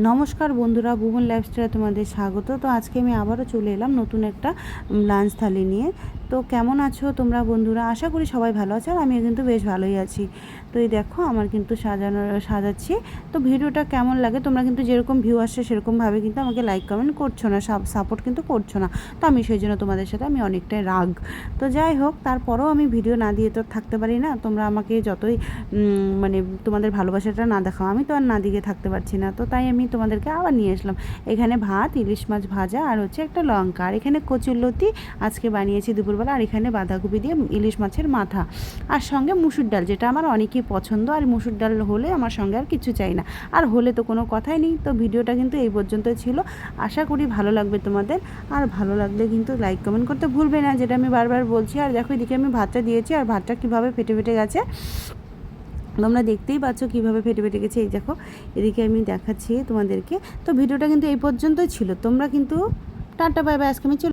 নমস্কার বন্ধুরা, ভুবন লাইফস্টাইলে তোমাদের স্বাগত। তো আজকে আমি আবারও চলে এলাম নতুন একটা লাঞ্চ থালি নিয়ে। তো কেমন আছো তোমরা বন্ধুরা? আশা করি সবাই ভালো আছে, আর আমিও কিন্তু বেশ ভালোই আছি। তো এই দেখো আমার কিন্তু সাজাচ্ছি। তো ভিডিওটা কেমন লাগে, তোমরা কিন্তু যেরকম ভিউ আসছে সেরকমভাবে কিন্তু আমাকে লাইক কমেন্ট করছো না, সাপোর্ট কিন্তু করছো না। তো আমি সেই জন্য তোমাদের সাথে আমি অনেকটাই রাগ। তো যাই হোক, তারপরেও আমি ভিডিও না দিয়ে তো থাকতে পারি না। তোমরা আমাকে যতই মানে তোমাদের ভালোবাসাটা না দেখাও, আমি তো আর না দিয়ে থাকতে পারছি না। তো তাই আমি তোমাদেরকে আবার নিয়ে আসলাম। এখানে ভাত, ইলিশ মাছ ভাজা, আর হচ্ছে একটা লঙ্কা, আর এখানে কচুরলতি আজকে বানিয়েছি দুপুরবেলা, আর এখানে বাঁধাকপি দিয়ে ইলিশ মাছের মাথা, আর সঙ্গে মুসুর ডাল, যেটা আমার অনেকই পছন্দ। আর মুসুর ডাল হলে আমার সঙ্গে আর কিছু চাই না, আর হলে তো কোনো কথাই নেই। তো ভিডিওটা কিন্তু এই পর্যন্ত ছিল। আশা করি ভালো লাগবে তোমাদের, আর ভালো লাগলে কিন্তু লাইক কমেন্ট করতে ভুলবে না, যেটা আমি বারবার বলছি। আর দেখো এদিকে আমি ভাতটা দিয়েছি, আর ভাতটা কীভাবে ফেটে ফেটে গেছে তোমরা দেখতেই পাচ্ছ, কীভাবে ফেটে ফেটে গেছে। এই দেখো এদিকে আমি দেখাচ্ছি তোমাদেরকে। তো ভিডিওটা কিন্তু এই পর্যন্তই ছিল। তোমরা কিন্তু টাটা বাই বাই, আজকে আমি